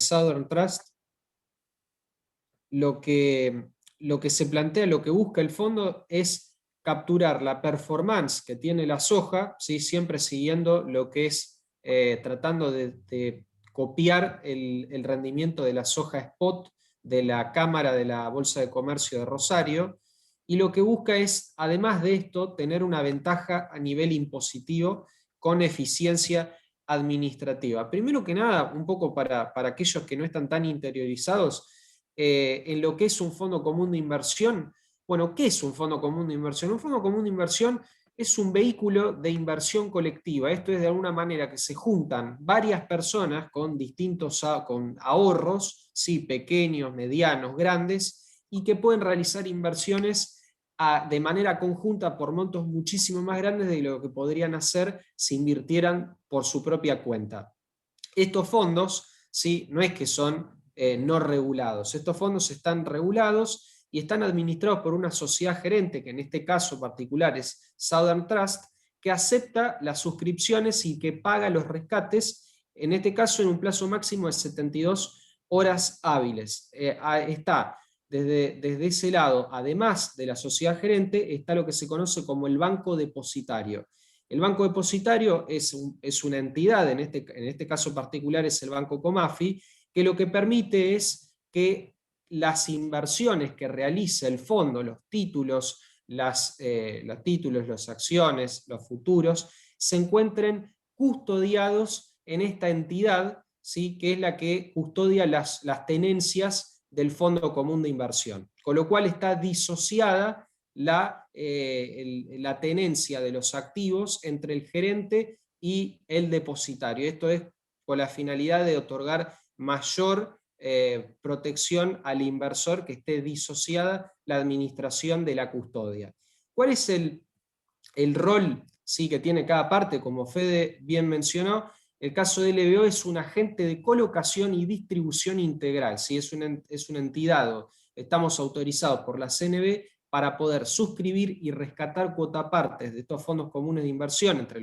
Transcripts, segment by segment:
Southern Trust, lo que, lo que se plantea, lo que busca el fondo es capturar la performance que tiene la soja, ¿sí? Siempre siguiendo lo que es, tratando de copiar el rendimiento de la soja spot de la Cámara de la Bolsa de Comercio de Rosario, y lo que busca es, además de esto, tener una ventaja a nivel impositivo con eficiencia administrativa. Primero que nada, un poco para aquellos que no están tan interiorizados en lo que es un fondo común de inversión. Bueno, ¿qué es un fondo común de inversión? Un fondo común de inversión es un vehículo de inversión colectiva. Esto es de alguna manera que se juntan varias personas con distintos con ahorros, ¿sí? Pequeños, medianos, grandes, y que pueden realizar inversiones de manera conjunta por montos muchísimo más grandes de lo que podrían hacer si invirtieran por su propia cuenta. Estos fondos, ¿sí? No es que son no regulados. Estos fondos están regulados y están administrados por una sociedad gerente, que en este caso particular es Southern Trust, que acepta las suscripciones y que paga los rescates, en este caso en un plazo máximo de 72 horas hábiles. Está desde ese lado, además de la sociedad gerente, está lo que se conoce como el banco depositario. El banco depositario es una entidad, en este caso particular es el Banco Comafi, que lo que permite es que las inversiones que realiza el fondo, los títulos, las acciones, los futuros, se encuentren custodiados en esta entidad, ¿sí? Que es la que custodia las tenencias del Fondo Común de Inversión, con lo cual está disociada la tenencia de los activos entre el gerente y el depositario. Esto es con la finalidad de otorgar mayor protección al inversor, que esté disociada la administración de la custodia. ¿Cuál es el rol, sí, que tiene cada parte? Como Fede bien mencionó, el caso de LBO es un agente de colocación y distribución integral, ¿sí? Es una entidad, estamos autorizados por la CNB para poder suscribir y rescatar cuotapartes de estos fondos comunes de inversión, entre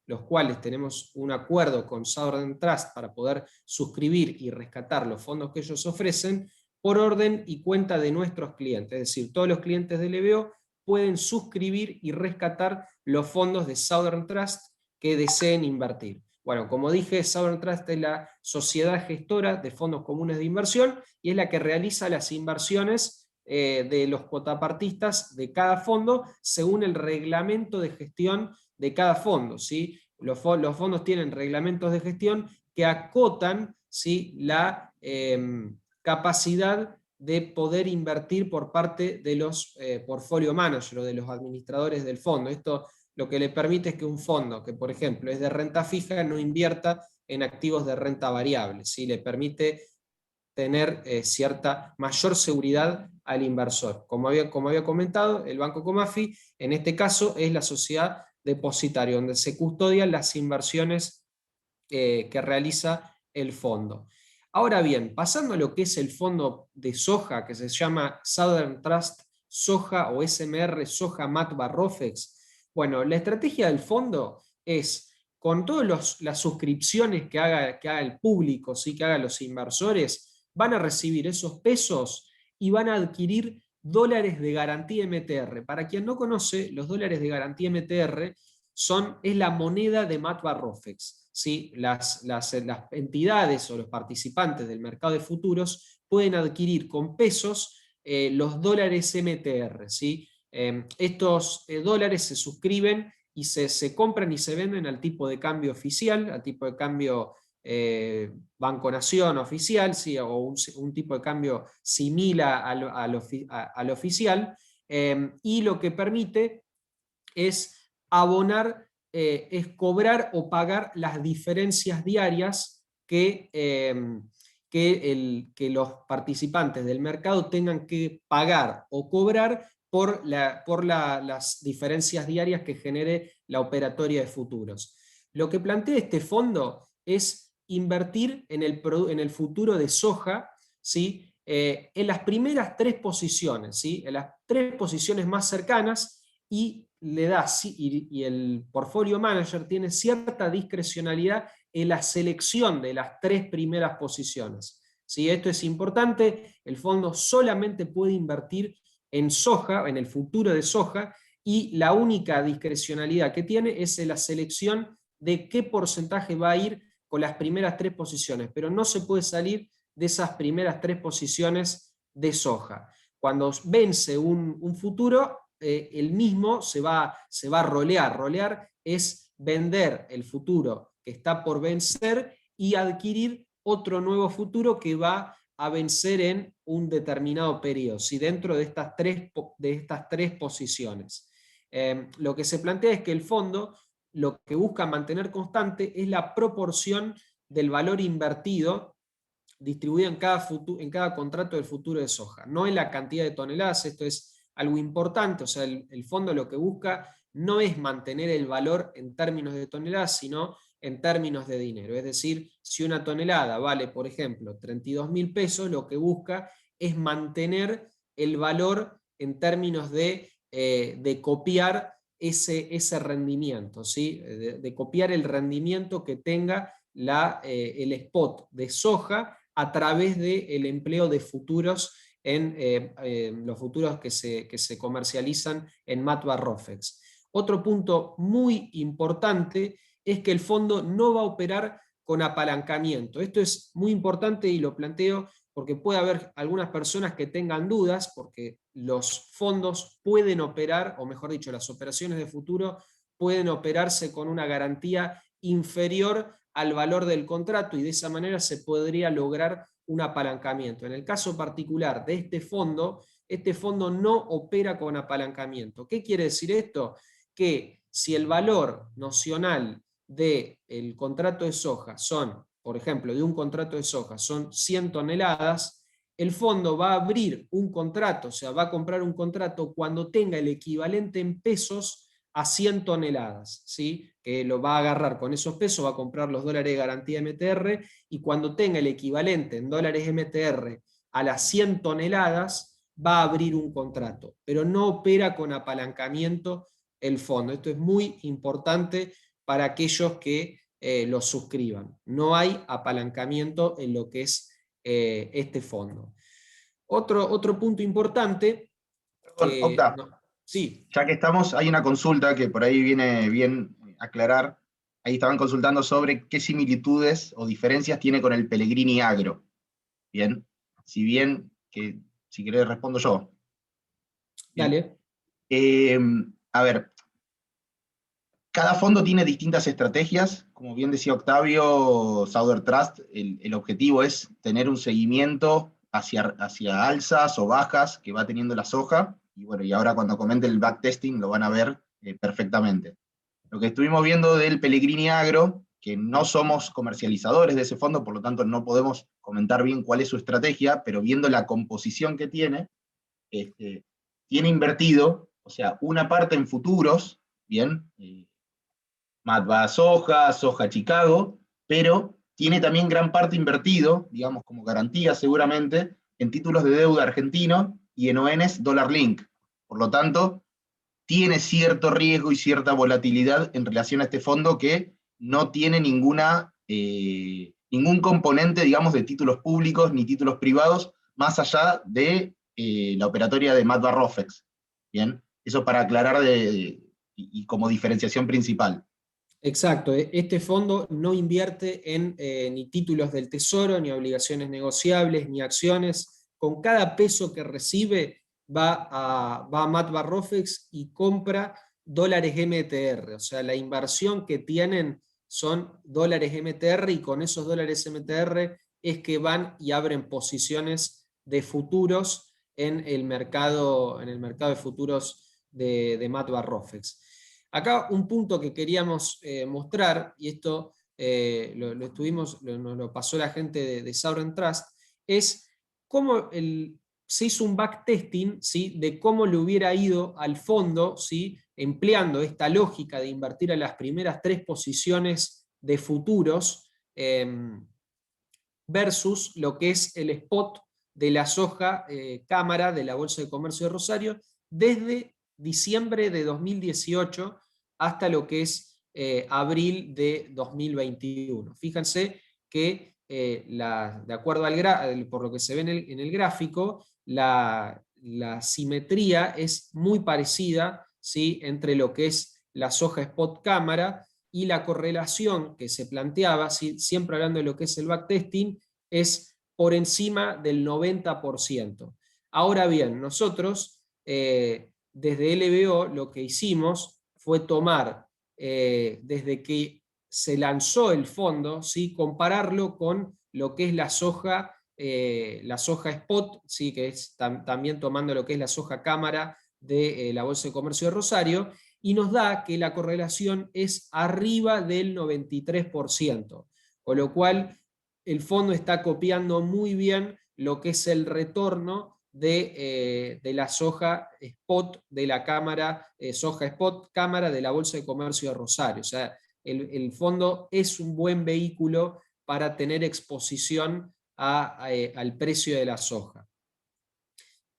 los cuales tenemos un acuerdo con Southern Trust para poder suscribir y rescatar los fondos que ellos ofrecen, por orden y cuenta de nuestros clientes. Es decir, todos los clientes de LBO pueden suscribir y rescatar los fondos de Southern Trust que deseen invertir. Bueno, como dije, Southern Trust es la sociedad gestora de fondos comunes de inversión y es la que realiza las inversiones de los cuotapartistas de cada fondo según el reglamento de gestión de cada fondo, ¿sí? Los fondos tienen reglamentos de gestión que acotan, ¿sí? La capacidad de poder invertir por parte de los portfolio managers o de los administradores del fondo. Esto lo que le permite es que un fondo que, por ejemplo, es de renta fija, no invierta en activos de renta variable, ¿sí? Le permite tener cierta mayor seguridad al inversor. Como había comentado, el Banco Comafi, en este caso, es la sociedad depositaria, donde se custodian las inversiones que realiza el fondo. Ahora bien, pasando a lo que es el fondo de soja, que se llama Southern Trust Soja o SMR Soja Matba Rofex, bueno, la estrategia del fondo es, con todas las suscripciones que haga el público, ¿sí? Que hagan los inversores, van a recibir esos pesos y van a adquirir dólares de garantía MTR. Para quien no conoce, los dólares de garantía MTR es la moneda de Matba Rofex, ¿sí? Las entidades o los participantes del mercado de futuros pueden adquirir con pesos los dólares MTR, ¿sí? Estos dólares se suscriben y se compran y se venden al tipo de cambio oficial, al tipo de cambio Banco Nación oficial, ¿sí? O un tipo de cambio similar al oficial, y lo que permite es abonar, es cobrar o pagar las diferencias diarias que los participantes del mercado tengan que pagar o cobrar por las diferencias diarias que genere la operatoria de futuros. Lo que plantea este fondo es invertir en el futuro de soja, ¿sí? En las primeras tres posiciones, ¿sí? En las tres posiciones más cercanas, y el portfolio manager tiene cierta discrecionalidad en la selección de las tres primeras posiciones. ¿Sí? Esto es importante, el fondo solamente puede invertir en soja, en el futuro de soja, y la única discrecionalidad que tiene es la selección de qué porcentaje va a ir con las primeras 3 posiciones, pero no se puede salir de esas primeras 3 posiciones de soja. Cuando vence un futuro, el mismo se va a rolear. Rolear es vender el futuro que está por vencer y adquirir otro nuevo futuro que va a vencer en un determinado periodo, ¿sí? Dentro de estas tres posiciones. Lo que se plantea es que el fondo lo que busca mantener constante es la proporción del valor invertido distribuido en cada contrato del futuro de soja, no en la cantidad de toneladas. Esto es algo importante, o sea, el fondo lo que busca no es mantener el valor en términos de toneladas, sino en términos de dinero. Es decir, si una tonelada vale, por ejemplo, 32.000 pesos, lo que busca es mantener el valor en términos de copiar ese rendimiento, ¿sí? De copiar el rendimiento que tenga el spot de soja a través del empleo de futuros en los futuros que se comercializan en Matva-Rofex. Otro punto muy importante es que el fondo no va a operar con apalancamiento. Esto es muy importante y lo planteo porque puede haber algunas personas que tengan dudas, porque los fondos pueden operar, o mejor dicho, las operaciones de futuro pueden operarse con una garantía inferior al valor del contrato y de esa manera se podría lograr un apalancamiento. En el caso particular de este fondo no opera con apalancamiento. ¿Qué quiere decir esto? Que si el valor nocional del contrato de soja son, por ejemplo, de un contrato de soja son 100 toneladas, el fondo va a abrir un contrato, o sea, va a comprar un contrato cuando tenga el equivalente en pesos a 100 toneladas, ¿sí? Que lo va a agarrar con esos pesos, va a comprar los dólares de garantía MTR, y cuando tenga el equivalente en dólares MTR a las 100 toneladas, va a abrir un contrato, pero no opera con apalancamiento el fondo. Esto es muy importante para aquellos que lo suscriban. No hay apalancamiento en lo que es este fondo. Otro punto importante Perdón, que... Octa, No, sí, ya que estamos, hay una consulta que por ahí viene bien aclarar. Ahí estaban consultando sobre qué similitudes o diferencias tiene con el Pellegrini Agro. Bien, si bien, que si querés respondo yo. Bien. dale. Eh, a ver, cada fondo tiene distintas estrategias. Como bien decía Octavio, Southern Trust, el objetivo es tener un seguimiento hacia alzas o bajas que va teniendo la soja. Y bueno, y ahora cuando comente el backtesting lo van a ver perfectamente. Lo que estuvimos viendo del Pellegrini Agro, que no somos comercializadores de ese fondo, por lo tanto no podemos comentar bien cuál es su estrategia, pero viendo la composición que tiene invertido, o sea, una parte en futuros, bien, Matva Soja, Soja Chicago, pero tiene también gran parte invertido, digamos como garantía seguramente, en títulos de deuda argentino y en ONs Dollar Link. Por lo tanto, tiene cierto riesgo y cierta volatilidad en relación a este fondo que no tiene ningún componente, digamos, de títulos públicos ni títulos privados, más allá de la operatoria de Matva Rofex. Bien, eso para aclarar y como diferenciación principal. Exacto, este fondo no invierte en ni títulos del Tesoro, ni obligaciones negociables, ni acciones. Con cada peso que recibe va a Matva Rofex y compra dólares MTR. O sea, la inversión que tienen son dólares MTR, y con esos dólares MTR es que van y abren posiciones de futuros en el mercado de futuros de Matva Rofex. Acá un punto que queríamos mostrar, y esto nos lo pasó la gente de Sovereign Trust, es cómo se hizo un backtesting, ¿sí? De cómo le hubiera ido al fondo, ¿sí? Empleando esta lógica de invertir a las primeras 3 posiciones de futuros versus lo que es el spot de la soja cámara de la Bolsa de Comercio de Rosario desde diciembre de 2018 hasta lo que es abril de 2021. Fíjense que de acuerdo por lo que se ve en el gráfico, la simetría es muy parecida, ¿sí?, entre lo que es la soja spot cámara y la correlación que se planteaba, ¿sí?, siempre hablando de lo que es el backtesting, es por encima del 90%. Ahora bien, nosotros desde LBO lo que hicimos fue tomar desde que se lanzó el fondo, ¿sí?, compararlo con lo que es la soja spot, ¿sí?, que es también tomando lo que es la soja cámara de la Bolsa de Comercio de Rosario, y nos da que la correlación es arriba del 93%, con lo cual el fondo está copiando muy bien lo que es el retorno de la soja spot de la cámara, soja spot cámara de la Bolsa de Comercio de Rosario. O sea, el fondo es un buen vehículo para tener exposición al precio de la soja.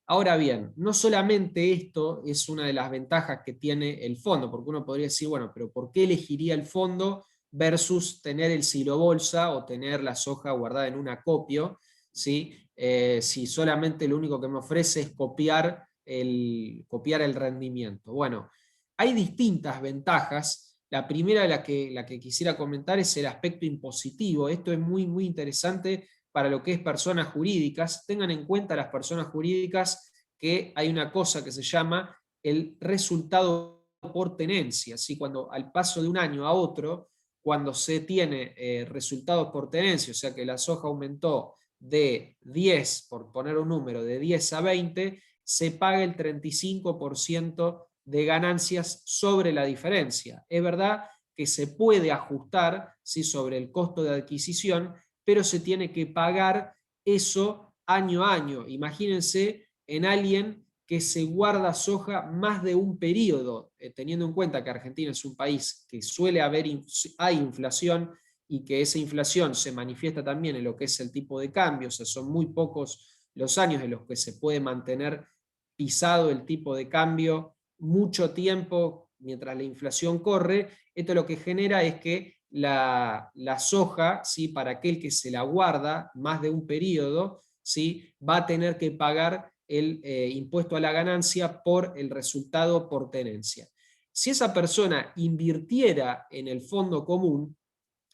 Ahora bien, no solamente esto es una de las ventajas que tiene el fondo, porque uno podría decir, bueno, pero ¿por qué elegiría el fondo versus tener el silo bolsa o tener la soja guardada en un acopio, ¿sí? Si solamente lo único que me ofrece es copiar el rendimiento? Bueno, hay distintas ventajas. La primera, la que quisiera comentar, es el aspecto impositivo. Esto es muy, muy interesante para lo que es personas jurídicas. Tengan en cuenta las personas jurídicas que hay una cosa que se llama el resultado por tenencia, ¿sí? Cuando al paso de un año a otro, cuando se tiene resultados por tenencia, o sea que la soja aumentó de 10, por poner un número, de 10 a 20, se paga el 35% de ganancias sobre la diferencia. Es verdad que se puede ajustar, ¿sí?, sobre el costo de adquisición, pero se tiene que pagar eso año a año. Imagínense en alguien que se guarda soja más de un periodo, teniendo en cuenta que Argentina es un país que suele hay inflación y que esa inflación se manifiesta también en lo que es el tipo de cambio. O sea, son muy pocos los años en los que se puede mantener pisado el tipo de cambio mucho tiempo mientras la inflación corre. Esto lo que genera es que la soja, ¿sí?, para aquel que se la guarda más de un periodo, ¿sí?, va a tener que pagar el impuesto a la ganancia por el resultado por tenencia. Si esa persona invirtiera en el fondo común,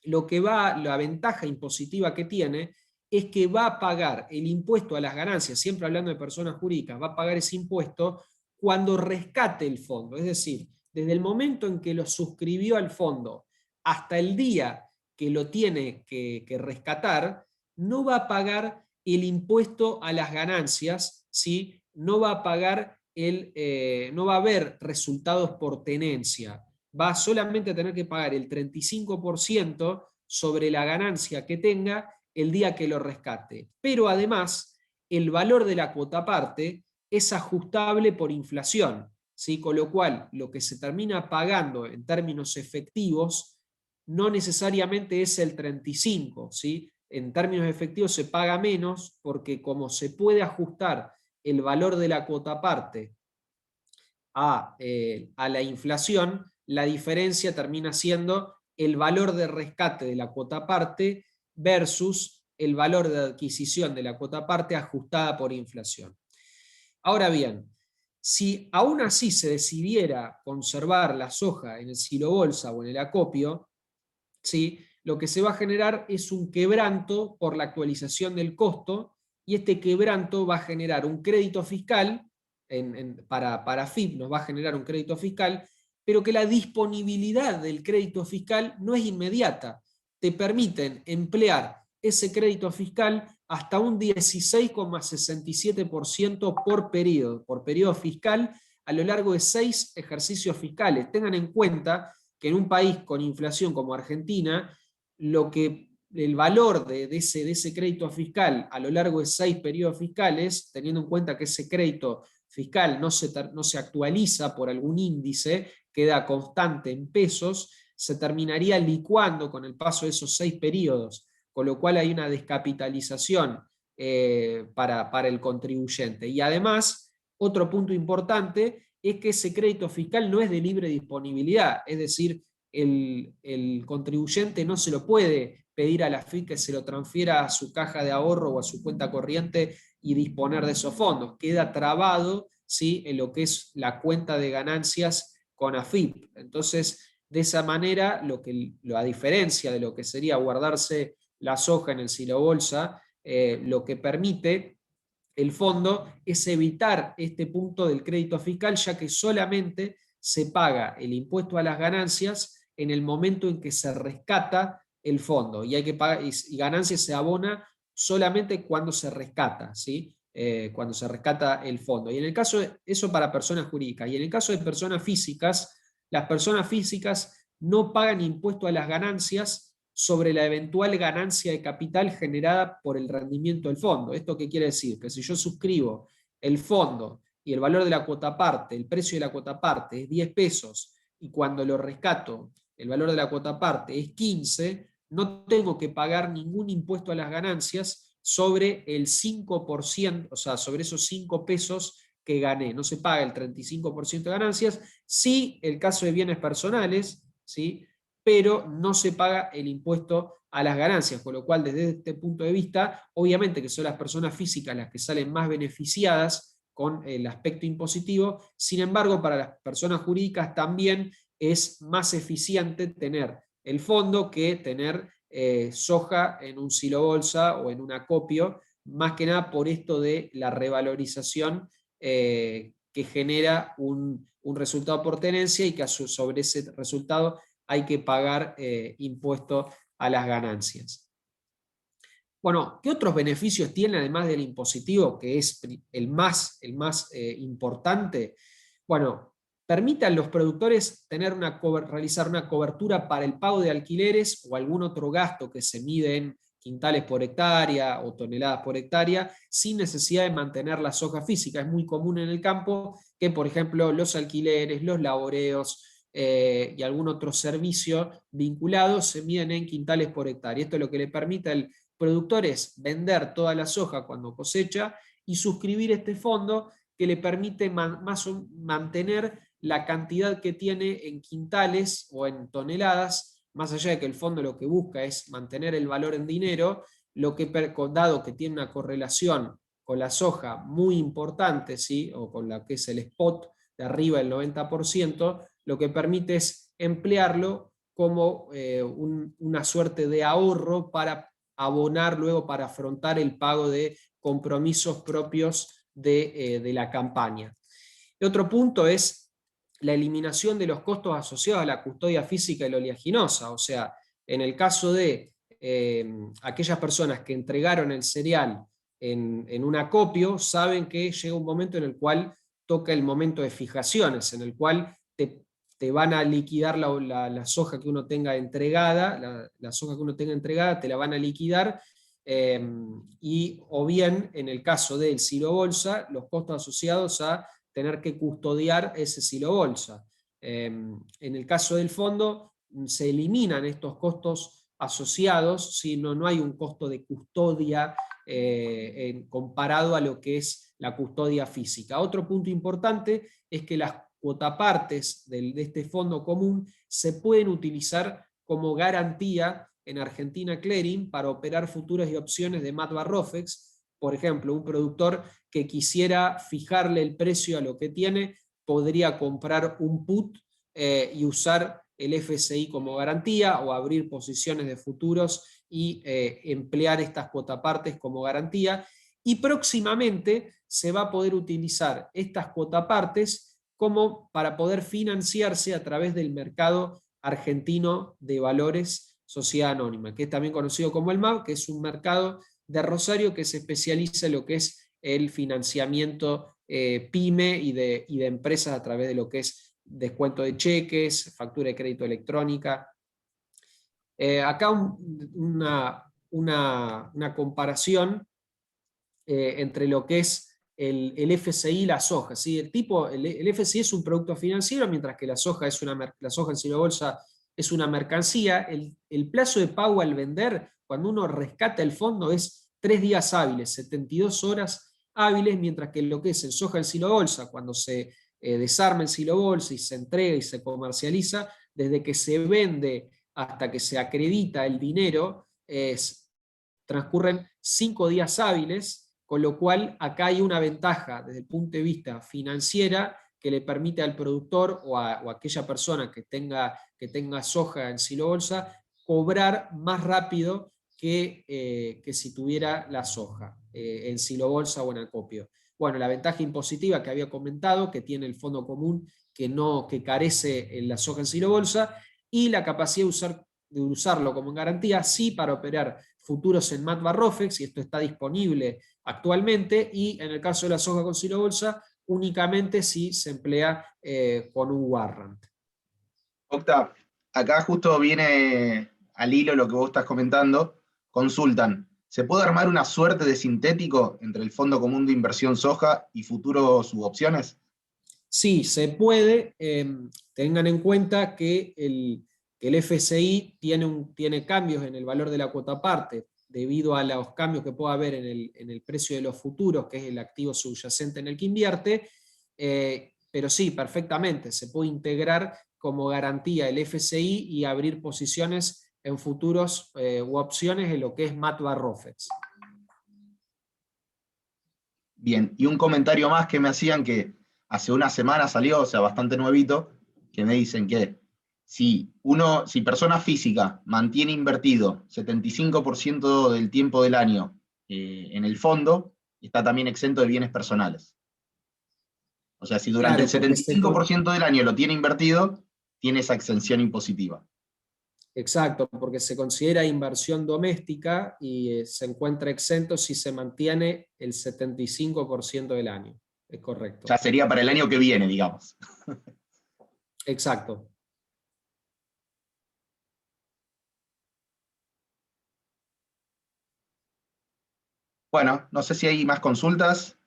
la ventaja impositiva que tiene es que va a pagar el impuesto a las ganancias, siempre hablando de personas jurídicas, va a pagar ese impuesto cuando rescate el fondo. Es decir, desde el momento en que lo suscribió al fondo hasta el día que lo tiene que rescatar, no va a pagar el impuesto a las ganancias, ¿sí? No va a pagar no va a haber resultados por tenencia. Va solamente a tener que pagar el 35% sobre la ganancia que tenga el día que lo rescate. Pero además, el valor de la cuota parte es ajustable por inflación, ¿sí? Con lo cual, lo que se termina pagando en términos efectivos no necesariamente es el 35%, ¿sí? En términos efectivos se paga menos porque como se puede ajustar el valor de la cuota parte a la inflación, la diferencia termina siendo el valor de rescate de la cuota parte versus el valor de adquisición de la cuota parte ajustada por inflación. Ahora bien, si aún así se decidiera conservar la soja en el silo bolsa o en el acopio, ¿sí?, lo que se va a generar es un quebranto por la actualización del costo, y este quebranto va a generar un crédito fiscal, para FIP nos va a generar un crédito fiscal, pero que la disponibilidad del crédito fiscal no es inmediata. Te permiten emplear ese crédito fiscal hasta un 16,67% por periodo fiscal, a lo largo de 6 ejercicios fiscales. Tengan en cuenta que en un país con inflación como Argentina, el valor de ese crédito fiscal a lo largo de 6 periodos fiscales, teniendo en cuenta que ese crédito fiscal no se actualiza por algún índice, queda constante en pesos, se terminaría licuando con el paso de esos 6 periodos, con lo cual hay una descapitalización para el contribuyente. Y además, otro punto importante es que ese crédito fiscal no es de libre disponibilidad, es decir, el contribuyente no se lo puede pedir a la AFIP que se lo transfiera a su caja de ahorro o a su cuenta corriente y disponer de esos fondos. Queda trabado, ¿sí?, en lo que es la cuenta de ganancias con AFIP. Entonces, de esa manera, a diferencia de lo que sería guardarse la soja en el silo bolsa, lo que permite el fondo es evitar este punto del crédito fiscal, ya que solamente se paga el impuesto a las ganancias en el momento en que se rescata el fondo, y hay que pagar, y ganancias se abona solamente cuando se rescata, ¿sí? Cuando se rescata el fondo. Y en el caso de eso, para personas jurídicas, y en el caso de personas físicas, las personas físicas no pagan impuesto a las ganancias sobre la eventual ganancia de capital generada por el rendimiento del fondo. ¿Esto qué quiere decir? Que si yo suscribo el fondo y el valor de la cuota parte, el precio de la cuota parte es 10 pesos, y cuando lo rescato el valor de la cuota parte es 15, no tengo que pagar ningún impuesto a las ganancias sobre el 5%, o sea, sobre esos 5 pesos que gané. No se paga el 35% de ganancias. Sí, el caso de bienes personales, ¿sí?, pero no se paga el impuesto a las ganancias, con lo cual desde este punto de vista, obviamente que son las personas físicas las que salen más beneficiadas con el aspecto impositivo. Sin embargo, para las personas jurídicas también es más eficiente tener el fondo que tener soja en un silo bolsa o en un acopio, más que nada por esto de la revalorización que genera un resultado por tenencia, y que sobre ese resultado hay que pagar impuesto a las ganancias. Bueno, ¿qué otros beneficios tiene además del impositivo, que es el más importante? Bueno, permite a los productores realizar una cobertura para el pago de alquileres o algún otro gasto que se mide en quintales por hectárea o toneladas por hectárea, sin necesidad de mantener la soja física. Es muy común en el campo que, por ejemplo, los alquileres, los laboreos y algún otro servicio vinculado se miden en quintales por hectárea. Esto es lo que le permite al productor es vender toda la soja cuando cosecha y suscribir este fondo que le permite mantener la cantidad que tiene en quintales o en toneladas, más allá de que el fondo lo que busca es mantener el valor en dinero, dado que tiene una correlación con la soja muy importante, ¿sí?, o con la que es el spot de arriba del 90%, lo que permite es emplearlo como una suerte de ahorro para abonar luego, para afrontar el pago de compromisos propios de la campaña. El otro punto es la eliminación de los costos asociados a la custodia física y la oleaginosa. O sea, en el caso de aquellas personas que entregaron el cereal en un acopio, saben que llega un momento en el cual toca el momento de fijaciones, en el cual te van a liquidar la soja que uno tenga entregada, la soja que uno tenga entregada te la van a liquidar, y o bien en el caso del silo bolsa, los costos asociados a tener que custodiar ese silo bolsa. En el caso del fondo se eliminan estos costos asociados, ¿sí? No hay un costo de custodia comparado a lo que es la custodia física. Otro punto importante es que las cuotapartes de este fondo común se pueden utilizar como garantía en Argentina Clearing para operar futuras y opciones de MAT Rofex. Por ejemplo, un productor que quisiera fijarle el precio a lo que tiene, podría comprar un put y usar el FSI como garantía, o abrir posiciones de futuros y emplear estas cuotapartes como garantía. Y próximamente se va a poder utilizar estas cuotapartes como para poder financiarse a través del mercado argentino de valores sociedad anónima, que es también conocido como el MAV, que es un mercado de Rosario que se especializa en lo que es el financiamiento PYME y de empresas a través de lo que es descuento de cheques, factura de crédito electrónica. Acá una comparación entre lo que es el FSI y la soja. ¿Sí? El FSI es un producto financiero, mientras que la soja en silo bolsa es una mercancía. El plazo de pago al vender, cuando uno rescata el fondo, es 3 días hábiles, 72 horas hábiles, mientras que lo que es en soja en silo bolsa, cuando se desarma el silo bolsa y se entrega y se comercializa, desde que se vende hasta que se acredita el dinero, transcurren 5 días hábiles, con lo cual acá hay una ventaja desde el punto de vista financiera que le permite al productor o a aquella persona que tenga soja en silo bolsa cobrar más rápido que si tuviera la soja en silo bolsa o en acopio. Bueno, la ventaja impositiva que había comentado, que tiene el fondo común que carece en la soja en silo bolsa, y la capacidad de usarlo como en garantía, sí, para operar futuros en MAT Barrofex, y esto está disponible actualmente, y en el caso de la soja con silo bolsa, únicamente si se emplea con un warrant. Octa, acá justo viene al hilo lo que vos estás comentando. Consultan, ¿se puede armar una suerte de sintético entre el Fondo Común de Inversión Soja y futuros subopciones? Sí, se puede. Tengan en cuenta que el FSI tiene cambios en el valor de la cuota parte, debido a los cambios que pueda haber en el precio de los futuros, que es el activo subyacente en el que invierte. Pero sí, perfectamente, se puede integrar como garantía el FSI y abrir posiciones en futuros u opciones en lo que es MAT Barrofex. Bien, y un comentario más que me hacían que hace una semana salió, o sea, bastante nuevito, que me dicen que si persona física mantiene invertido 75% del tiempo del año en el fondo, está también exento de bienes personales. O sea, si durante Claro, el 75% del año lo tiene invertido, tiene esa exención impositiva. exacto, porque se considera inversión doméstica y se encuentra exento si se mantiene el 75% del año. Es correcto. Ya sería para el año que viene, digamos. Exacto. Bueno, no sé si hay más consultas.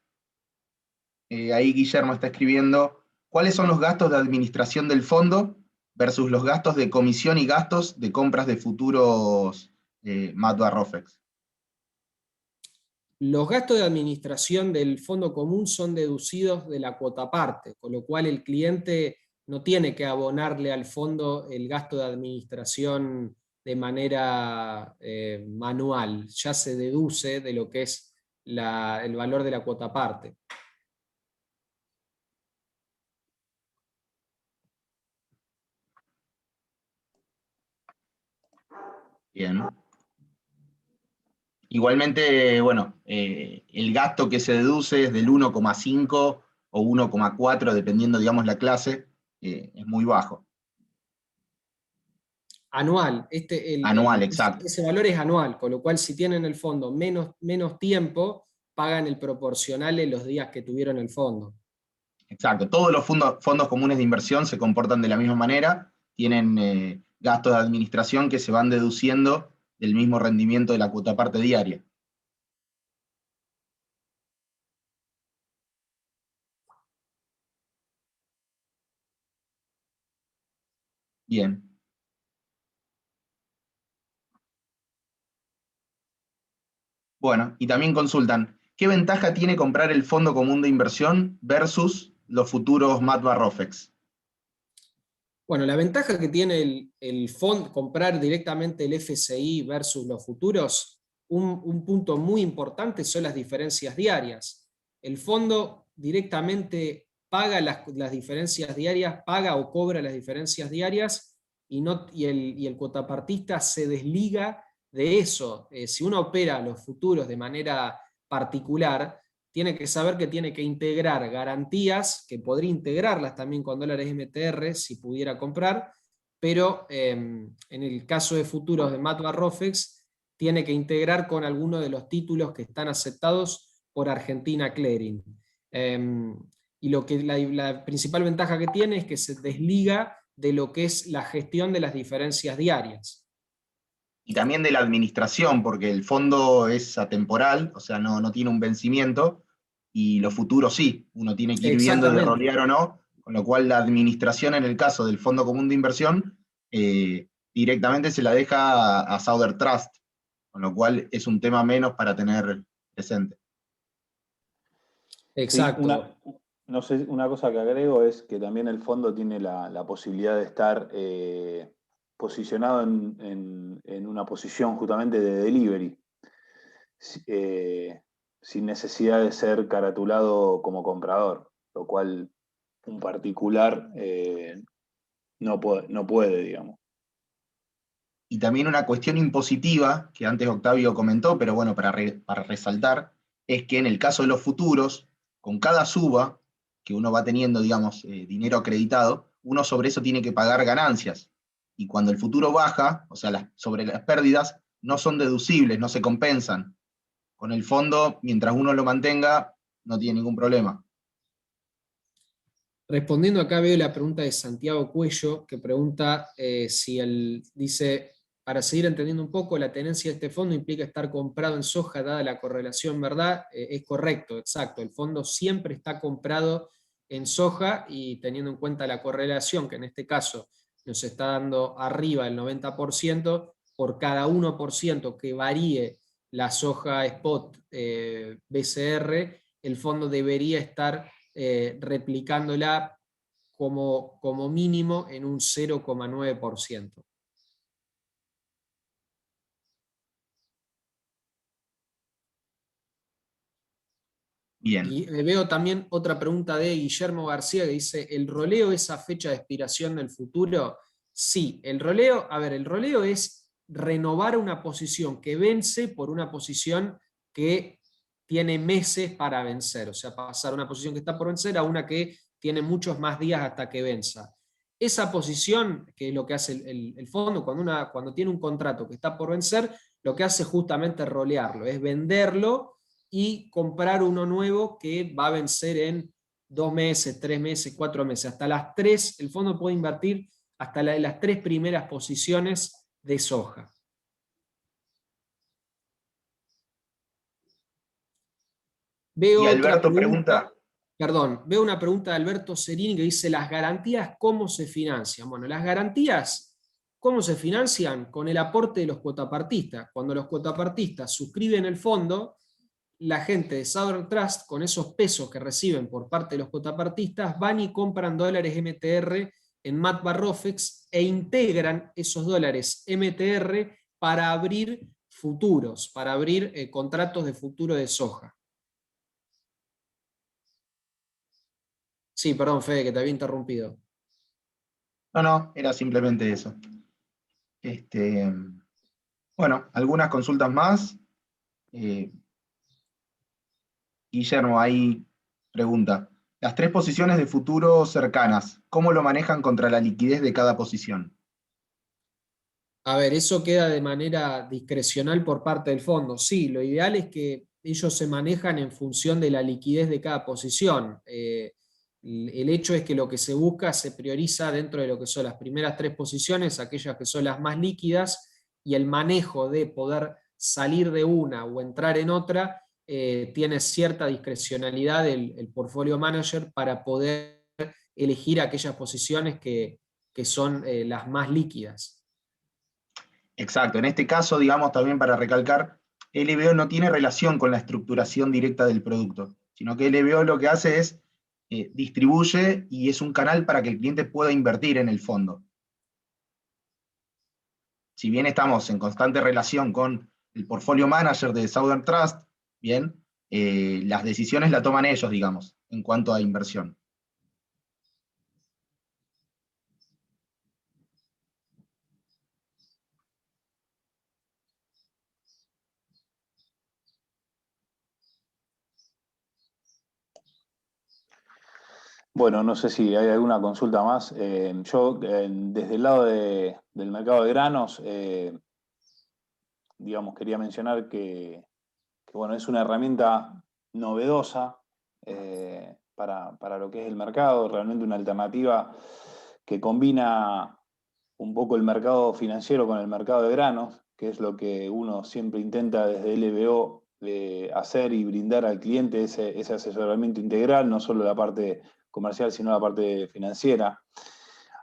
Ahí Guillermo está escribiendo, ¿cuáles son los gastos de administración del fondo versus los gastos de comisión y gastos de compras de futuros MAT Barrofex? Los gastos de administración del fondo común son deducidos de la cuota parte, con lo cual el cliente no tiene que abonarle al fondo el gasto de administración de manera manual, ya se deduce de lo que es el valor de la cuota parte. Bien. Igualmente, bueno, el gasto que se deduce es del 1,5 o 1,4, dependiendo, digamos, la clase, es muy bajo. Anual, Anual, exacto. ese valor es anual, con lo cual si tienen el fondo menos tiempo, pagan el proporcional en los días que tuvieron el fondo. Exacto. Todos los fondos comunes de inversión se comportan de la misma manera, tienen gastos de administración que se van deduciendo del mismo rendimiento de la cuota parte diaria. Bien. Bueno, y también consultan, ¿qué ventaja tiene comprar el fondo común de inversión versus los futuros MAT Barrofex? Bueno, la ventaja que tiene el fondo, comprar directamente el FSI versus los futuros, un punto muy importante son las diferencias diarias. El fondo directamente paga las diferencias diarias, paga o cobra las diferencias diarias y el cuotapartista se desliga de eso. Si uno opera los futuros de manera particular, tiene que saber que tiene que integrar garantías, que podría integrarlas también con dólares MTR si pudiera comprar, pero en el caso de futuros de MAT Barrofex, tiene que integrar con alguno de los títulos que están aceptados por Argentina Clearing. Y la principal ventaja que tiene es que se desliga de lo que es la gestión de las diferencias diarias. Y también de la administración, porque el fondo es atemporal, o sea, no tiene un vencimiento, y los futuros sí, uno tiene que ir viendo de Exactamente. rolear o no, con lo cual la administración en el caso del fondo común de inversión directamente se la deja a Southern Trust, con lo cual es un tema menos para tener presente. Sí, Exacto. no sé, una cosa que agrego es que también el fondo tiene la posibilidad de estar posicionado en una posición justamente de delivery, sin necesidad de ser caratulado como comprador, lo cual un particular no puede, digamos. Y también una cuestión impositiva, que antes Octavio comentó, pero bueno, para resaltar, es que en el caso de los futuros, con cada suba que uno va teniendo, digamos, dinero acreditado, uno sobre eso tiene que pagar ganancias. Y cuando el futuro baja, o sea, sobre las pérdidas, no son deducibles, no se compensan. Con el fondo, mientras uno lo mantenga, no tiene ningún problema. Respondiendo acá veo la pregunta de Santiago Cuello, que pregunta si él dice, para seguir entendiendo un poco, la tenencia de este fondo implica estar comprado en soja dada la correlación, ¿verdad? Es correcto, exacto. El fondo siempre está comprado en soja y teniendo en cuenta la correlación, que en este caso nos está dando arriba el 90%, por cada 1% que varíe la soja spot BCR, el fondo debería estar replicándola como mínimo en un 0,9%. Bien. Y veo también otra pregunta de Guillermo García que dice, ¿el roleo es a fecha de expiración del futuro? Sí, el roleo es renovar una posición que vence por una posición que tiene meses para vencer, o sea, pasar una posición que está por vencer a una que tiene muchos más días hasta que venza. Esa posición, que es lo que hace el fondo, cuando tiene un contrato que está por vencer, lo que hace es justamente rolearlo, es venderlo y comprar uno nuevo que va a vencer en 2 meses, 3 meses, 4 meses. Hasta las 3, el fondo puede invertir hasta las 3 primeras posiciones de soja. Veo Y otra Alberto pregunta. Perdón, veo una pregunta de Alberto Cerini que dice, ¿las garantías cómo se financian? Bueno, las garantías, ¿cómo se financian? Con el aporte de los cuotapartistas. Cuando los cuotapartistas suscriben el fondo, la gente de Southern Trust, con esos pesos que reciben por parte de los cuotapartistas, van y compran dólares MTR en Mat Barrofex e integran esos dólares MTR para abrir futuros, para abrir contratos de futuro de soja. Sí, perdón, Fede, que te había interrumpido. No, era simplemente eso. Bueno, algunas consultas más. Guillermo, ahí pregunta. Las 3 posiciones de futuro cercanas, ¿cómo lo manejan contra la liquidez de cada posición? A ver, eso queda de manera discrecional por parte del fondo. Sí, lo ideal es que ellos se manejan en función de la liquidez de cada posición. El hecho es que lo que se busca se prioriza dentro de lo que son las primeras 3 posiciones, aquellas que son las más líquidas, y el manejo de poder salir de una o entrar en otra tiene cierta discrecionalidad el portfolio manager para poder elegir aquellas posiciones que son las más líquidas. Exacto, en este caso, digamos, también para recalcar, LBO no tiene relación con la estructuración directa del producto, sino que LBO lo que hace es distribuye y es un canal para que el cliente pueda invertir en el fondo. Si bien estamos en constante relación con el portfolio manager de Southern Trust, bien, las decisiones las toman ellos, digamos, en cuanto a inversión. Bueno, no sé si hay alguna consulta más. Yo, desde el lado del mercado de granos, digamos, quería mencionar que, bueno, es una herramienta novedosa para lo que es el mercado, realmente una alternativa que combina un poco el mercado financiero con el mercado de granos, que es lo que uno siempre intenta desde LBO hacer y brindar al cliente ese asesoramiento integral, no solo la parte comercial, sino la parte financiera.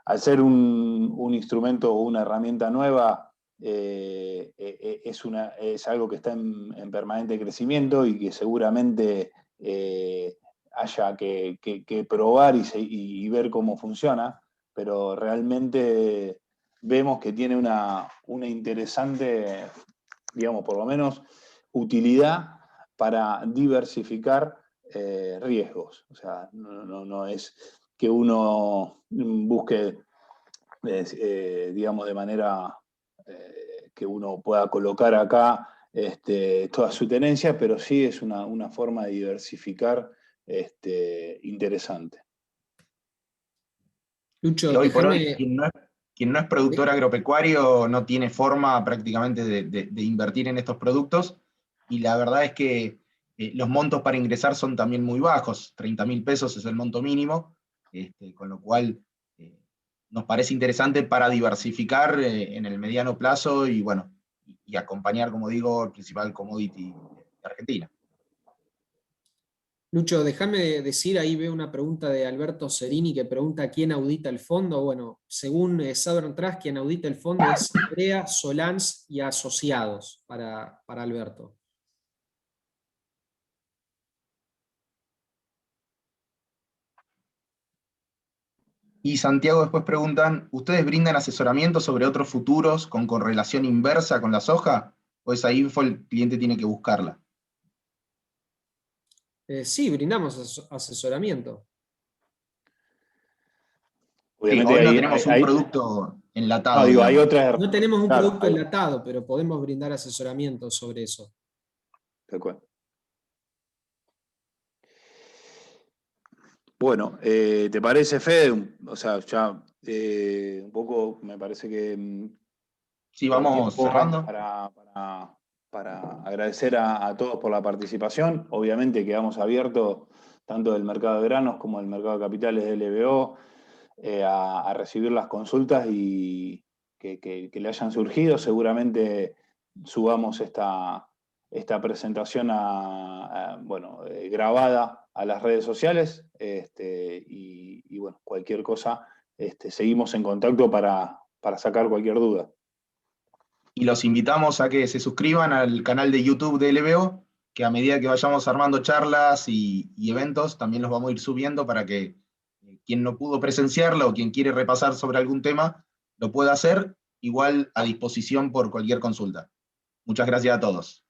Al ser un instrumento o una herramienta nueva, es algo que está en permanente crecimiento y que seguramente haya que probar y ver cómo funciona, pero realmente vemos que tiene una interesante, digamos, por lo menos, utilidad para diversificar riesgos. O sea, no es que uno busque, digamos, de manera que uno pueda colocar acá toda su tenencia, pero sí es una forma de diversificar interesante. Lucho, Y hoy por hoy, déjame... quien no es productor agropecuario no tiene forma prácticamente de invertir en estos productos, y la verdad es que los montos para ingresar son también muy bajos, 30.000 pesos es el monto mínimo, con lo cual nos parece interesante para diversificar en el mediano plazo y, bueno, y acompañar, como digo, el principal commodity de Argentina. Lucho, déjame decir, ahí veo una pregunta de Alberto Cerini que pregunta quién audita el fondo. Bueno, según Southern Trust, quien audita el fondo es Brea, Solans y Asociados para Alberto. Y Santiago después preguntan, ¿ustedes brindan asesoramiento sobre otros futuros con correlación inversa con la soja? ¿O esa info el cliente tiene que buscarla? Sí, brindamos asesoramiento. Sí, Obviamente hoy no tenemos un producto no, enlatado, digo, hay digamos. otras. No tenemos un Claro, producto enlatado, pero podemos brindar asesoramiento sobre eso. tal cual. Bueno, ¿te parece, Fede? O sea, ya un poco me parece que Sí, por vamos tiempo cerrando. para agradecer a todos por la participación. Obviamente quedamos abiertos tanto del mercado de granos como del mercado de capitales de LBO a recibir las consultas y que le hayan surgido. Seguramente subamos esta presentación bueno, grabada a las redes sociales y bueno, cualquier cosa, seguimos en contacto para sacar cualquier duda. Y los invitamos a que se suscriban al canal de YouTube de LBO, que a medida que vayamos armando charlas y eventos, también los vamos a ir subiendo para que quien no pudo presenciarla o quien quiere repasar sobre algún tema, lo pueda hacer, igual a disposición por cualquier consulta. Muchas gracias a todos.